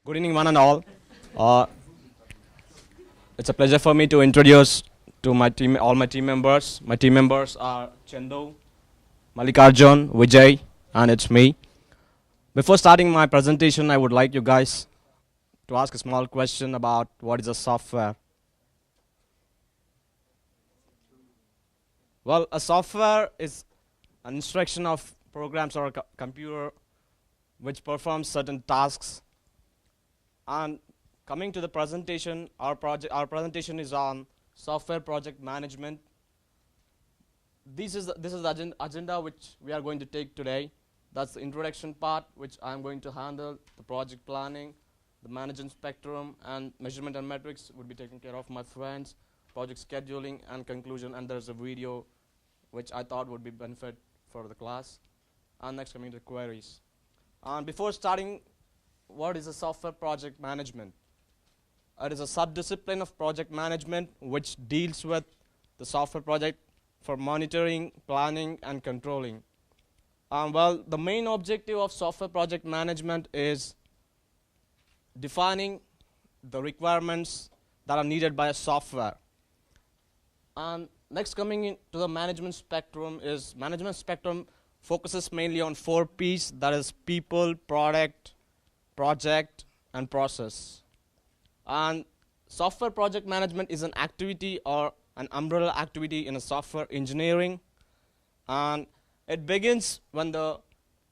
Good evening, one and all. Uh, it's a pleasure for me to introduce to my team, all my team members. My team members are Chendu, Mallikarju, Vijay, and it's me. Before starting my presentation, I would like you guys to ask a small question about what is a software. Well, a software is an instruction of programs or a computer which performs certain tasks. And coming to the presentation, our presentation is on software project management. This is the agenda which we are going to take today. That's the introduction part, which I'm going to handle. The project planning, the management spectrum, and measurement and metrics would be taken care of my friends. Project scheduling and conclusion, and there's a video which I thought would be benefit for the class. And next, coming to queries. And before starting, what is a software project management? It is a subdiscipline of project management which deals with the software project for monitoring, planning, and controlling. Well, the main objective of software project management is defining the requirements that are needed by a software. And next, coming into the management spectrum, is management spectrum focuses mainly on 4 P's, that is people, product, project, and process. And software project management is an activity or an umbrella activity in a software engineering, and it begins when the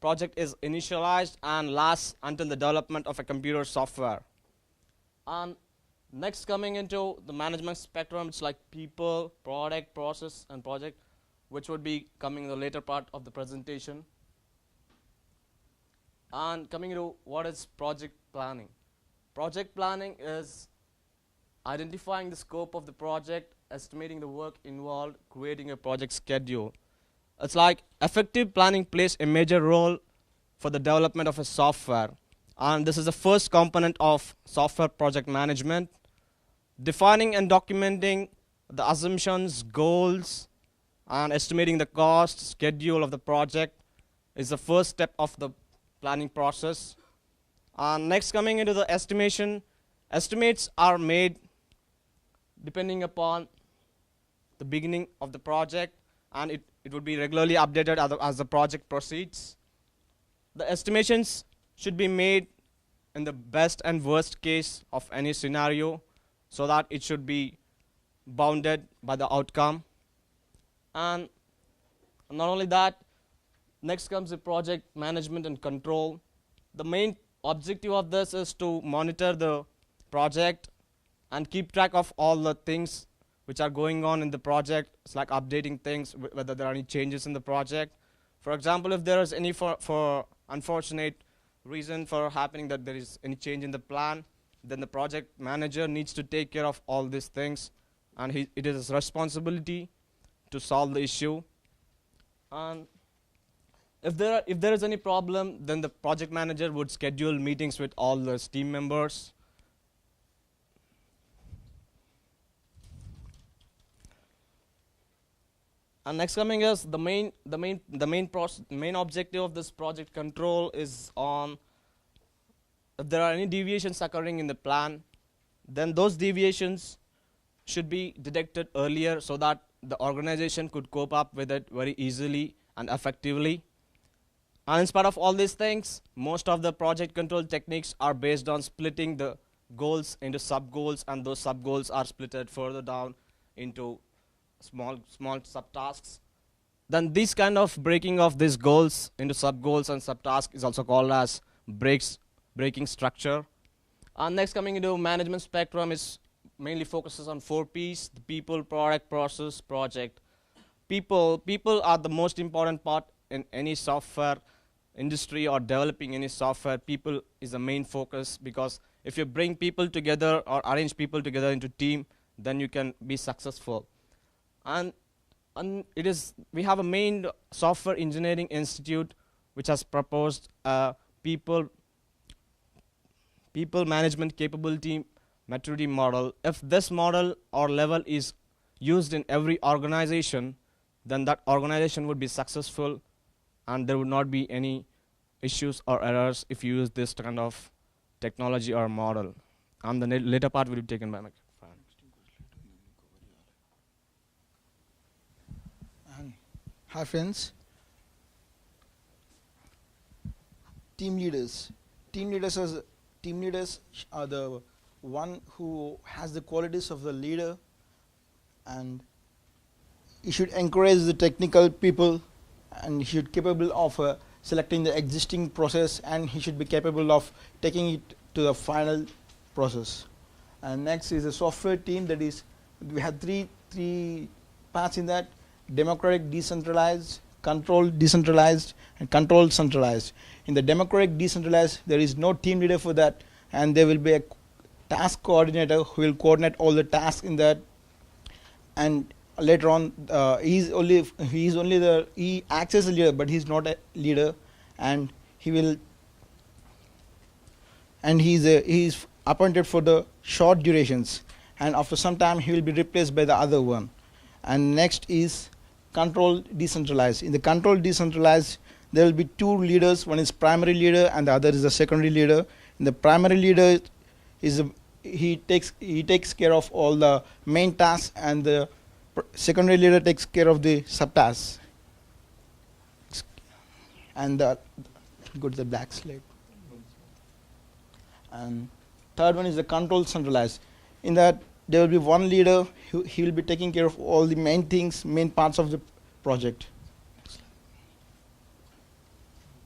project is initialized and lasts until the development of a computer software. And next, coming into the management spectrum, it's like people, product, process, and project, which would be coming in the later part of the presentation. And coming to what is project planning. Project planning is identifying the scope of the project, estimating the work involved, creating a project schedule. It's like effective planning plays a major role for the development of a software. And this is the first component of software project management. Defining and documenting the assumptions, goals, and estimating the cost, schedule of the project is the first step of the planning process. And next, coming into the estimation, estimates are made depending upon the beginning of the project, and it would be regularly updated as the project proceeds. The estimations should be made in the best and worst case of any scenario, so that it should be bounded by the outcome. And not only that, next comes the project management and control. The main objective of this is to monitor the project and keep track of all the things which are going on in the project. It's like updating things, whether there are any changes in the project. For example, if there is any for unfortunate reason for happening that there is any change in the plan, then the project manager needs to take care of all these things, and it is his responsibility to solve the issue. And if there is any problem, then the project manager would schedule meetings with all the team members. And next coming is the main objective of this project control is on if there are any deviations occurring in the plan, then those deviations should be detected earlier so that the organization could cope up with it very easily and effectively. And in spite of all these things, most of the project control techniques are based on splitting the goals into sub-goals, and those sub-goals are splitted further down into small subtasks. Then this kind of breaking of these goals into sub-goals and subtasks is also called as breaking structure. And next, coming into management spectrum, is mainly focuses on 4 P's: the people, product, process, project. People are the most important part in any software industry or developing any software. People is the main focus, because if you bring people together or arrange people together into team, then you can be successful. And we have a main software engineering institute which has proposed a people management capability maturity model. If this model or level is used in every organization, then that organization would be successful, and there would not be any issues or errors if you use this kind of technology or model. And the later part will be taken by my friend. Hi friends. Team leaders. Team leaders are the one who has the qualities of the leader, and he should encourage the technical people, and he should be capable of selecting the existing process, and he should be capable of taking it to the final process. And next is the software team. That is, we have three parts in that: democratic, decentralized, controlled, decentralized, and controlled, centralized. In the democratic decentralized, there is no team leader for that, and there will be a task coordinator who will coordinate all the tasks in that. And later on, he acts as a leader, but he's not a leader, and he's appointed for the short durations, and after some time he will be replaced by the other one. And next is controlled decentralized. In the controlled decentralized, there will be two leaders. One is primary leader, and the other is the secondary leader. And the primary leader he takes care of all the main tasks, and the secondary leader takes care of the subtasks. And go to the black slide. And third one is the controlled centralized. In that, there will be one leader. He will be taking care of all the main things, main parts of the project.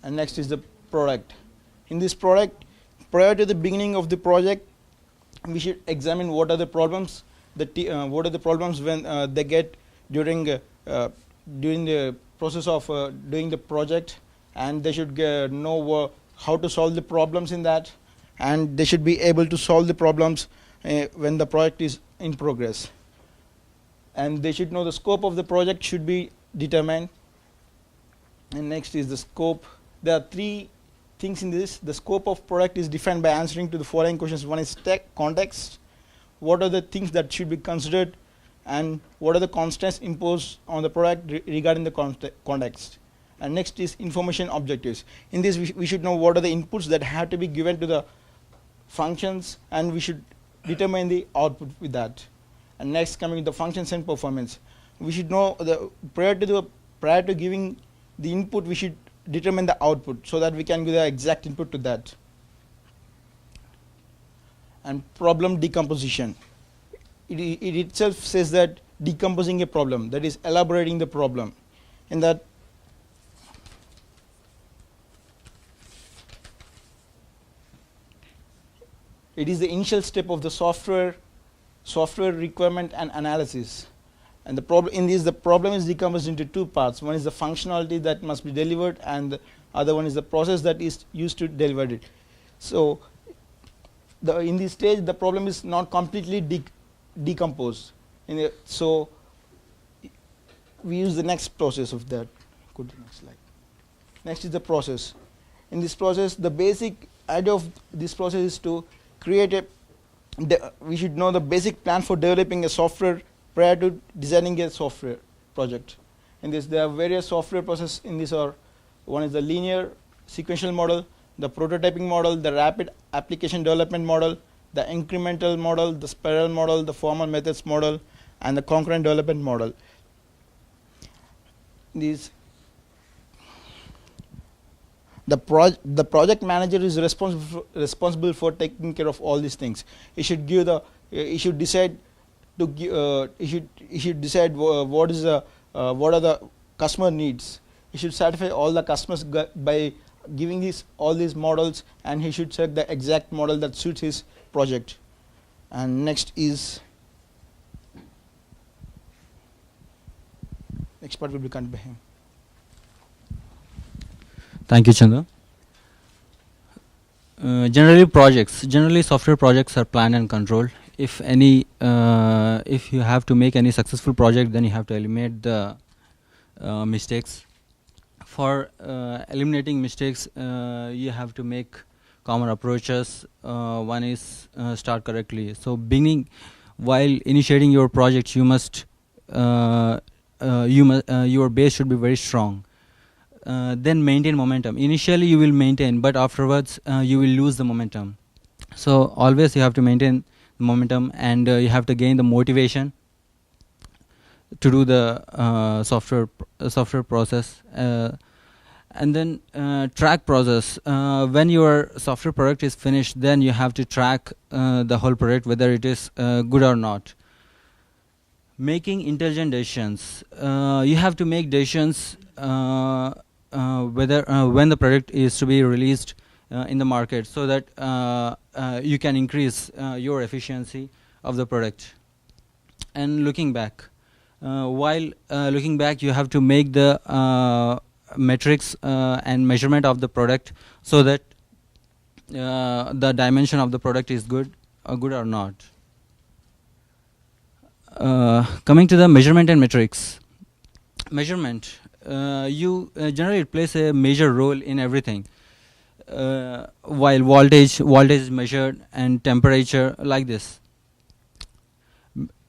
And next is the product. In this product, prior to the beginning of the project, we should examine what are the problems. What are the problems when they get during the process of doing the project, and they should know how to solve the problems in that, and they should be able to solve the problems when the project is in progress. And they should know the scope of the project should be determined. And next is the scope. There are three things in this. The scope of product is defined by answering to the following questions. One is context. What are the things that should be considered, and what are the constraints imposed on the product regarding the context. And next is information objectives. In this, we should know what are the inputs that have to be given to the functions, and we should determine the output with that. And next, coming to the functions and performance, we should know prior to giving the input, we should determine the output so that we can give the exact input to that. And problem decomposition. It itself says that decomposing a problem, that is elaborating the problem. In that, it is the initial step of the software requirement and analysis. And the problem is decomposed into two parts. One is the functionality that must be delivered, and the other one is the process that is used to deliver it. So in this stage, the problem is not completely decomposed. So we use the next process of that. Go to the next slide. Next is the process. In this process, the basic idea of this process is to create we should know the basic plan for developing a software prior to designing a software project. In this, there are various software processes in this. One is the linear sequential model, the prototyping model, the rapid application development model, the incremental model, the spiral model, the formal methods model, and the concurrent development model. The project manager is responsible for taking care of all these things. He should decide what are the customer needs. He should satisfy all the customers by giving all these models, and he should select the exact model that suits his project. And next part will be conducted by him. Thank you, Chandra. Generally software projects are planned and controlled. If you have to make any successful project, then you have to eliminate the mistakes. For eliminating mistakes, you have to make common approaches. One is start correctly. So while initiating your project, your base should be very strong. Then maintain momentum. Initially you will maintain, but afterwards you will lose the momentum. So always you have to maintain momentum, and you have to gain the motivation to do the software process. And then track process. When your software product is finished, then you have to track the whole product, whether it is good or not. Making intelligent decisions. You have to make decisions whether when the product is to be released in the market, so that you can increase your efficiency of the product. And looking back, while looking back, you have to make the metrics and measurement of the product, so that the dimension of the product is good or not. Coming to the measurement and metrics. Measurement, generally it plays a major role in everything. While voltage is measured, and temperature, like this.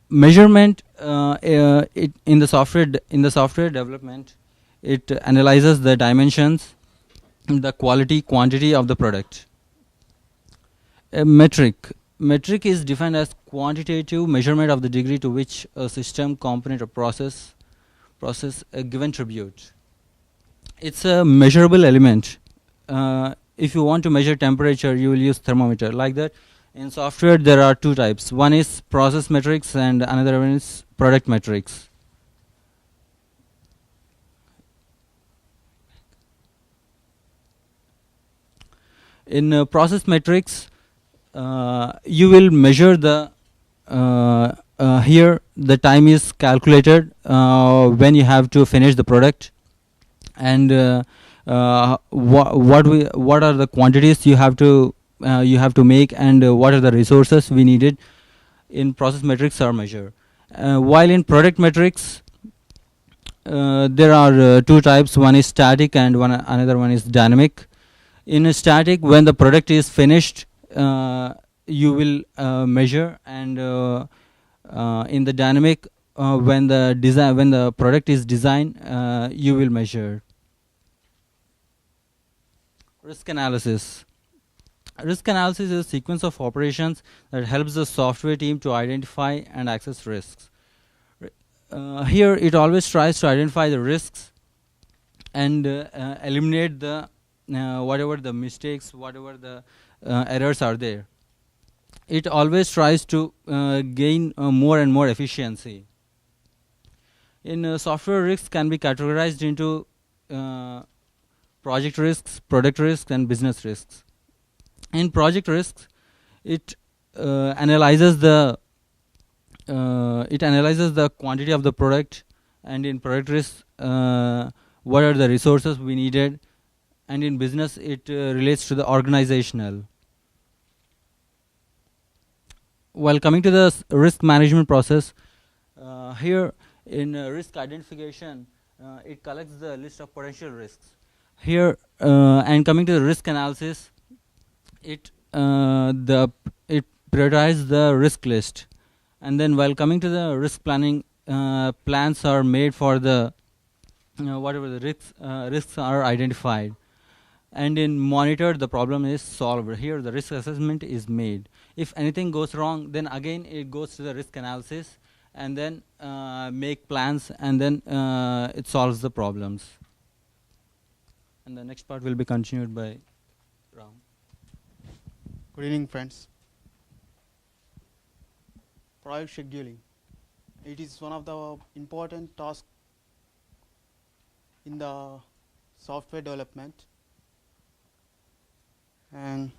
Measurement, it in the software development, it analyzes the dimensions, the quality, quantity of the product. Metric is defined as quantitative measurement of the degree to which a system, component, or process a given tribute. It's a measurable element. If you want to measure temperature, you will use thermometer, like that. In software, there are two types. One is process metrics, and another one is product metrics. In process metrics, you will measure the here the time is calculated when you have to finish the product, and what are the quantities you have to make, and what are the resources we needed in process metrics are measured. While in product metrics, there are two types. One is static, and another one is dynamic. In a static, when the product is finished, you will measure, and in the dynamic, when the product is designed, you will measure. Risk analysis. Risk analysis is a sequence of operations that helps the software team to identify and access risks. Here, it always tries to identify the risks and eliminate the whatever the mistakes, whatever the errors are there. It always tries to gain more and more efficiency. In software, risks can be categorized into project risks, product risks, and business risks. In project risks, it analyzes the quantity of the product, and in product risks, what are the resources we needed, and in business, it relates to the organizational. While coming to the risk management process, here in risk identification, it collects the list of potential risks. Here, and coming to the risk analysis, it prioritizes the risk list. And then while coming to the risk planning, plans are made for the whatever the risks are identified. And in monitor, the problem is solved. Here, the risk assessment is made. If anything goes wrong, then again it goes to the risk analysis, and then make plans, and then it solves the problems. And the next part will be continued by Ram. Good evening, friends. Project scheduling. It is one of the important tasks in the software development. And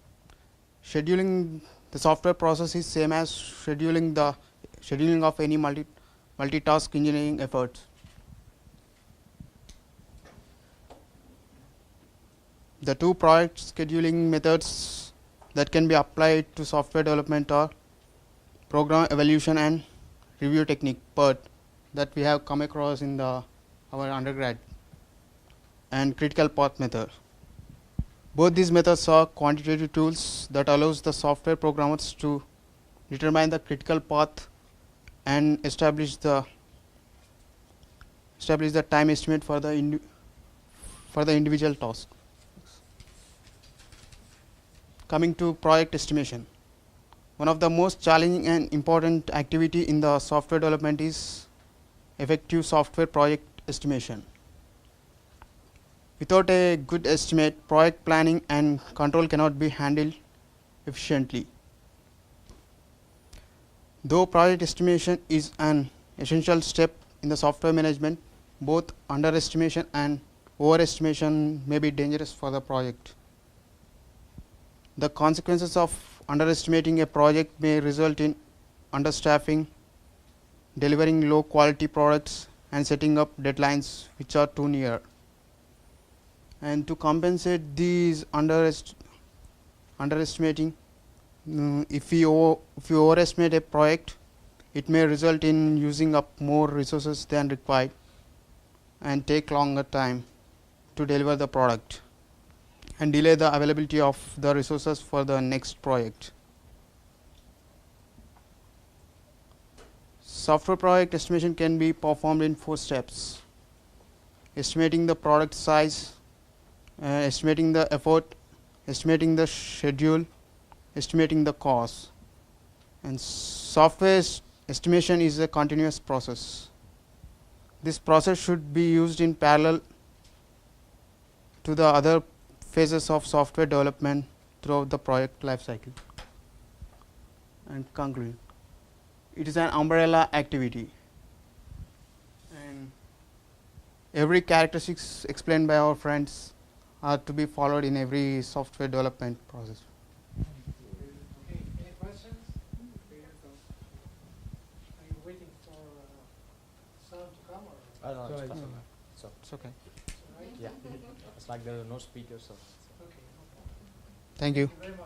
scheduling the software process is same as scheduling of any multitask engineering efforts. The two project scheduling methods that can be applied to software development are program evaluation and review technique, PERT, that we have come across in our undergrad, and critical path method. Both these methods are quantitative tools that allows the software programmers to determine the critical path and establish the time estimate for the individual task. Coming to project estimation. One of the most challenging and important activity in the software development is effective software project estimation. Without a good estimate, project planning and control cannot be handled efficiently. Though project estimation is an essential step in the software management, both underestimation and overestimation may be dangerous for the project. The consequences of underestimating a project may result in understaffing, delivering low quality products, and setting up deadlines which are too near. And to compensate these underestimating, if you overestimate a project, it may result in using up more resources than required and take longer time to deliver the product and delay the availability of the resources for the next project. Software project estimation can be performed in 4 steps: estimating the product size, estimating the effort, estimating the schedule, estimating the cost. And software estimation is a continuous process. This process should be used in parallel to the other phases of software development throughout the project lifecycle. And conclude, it is an umbrella activity, and every characteristics explained by our friends are to be followed in every software development process. Okay, any questions? Are you waiting for sound to come or? No, So it's I- fine. So it's okay. Right? Yeah, it's like there are no speakers. So. Okay, no problem. Thank you. Thank you very much.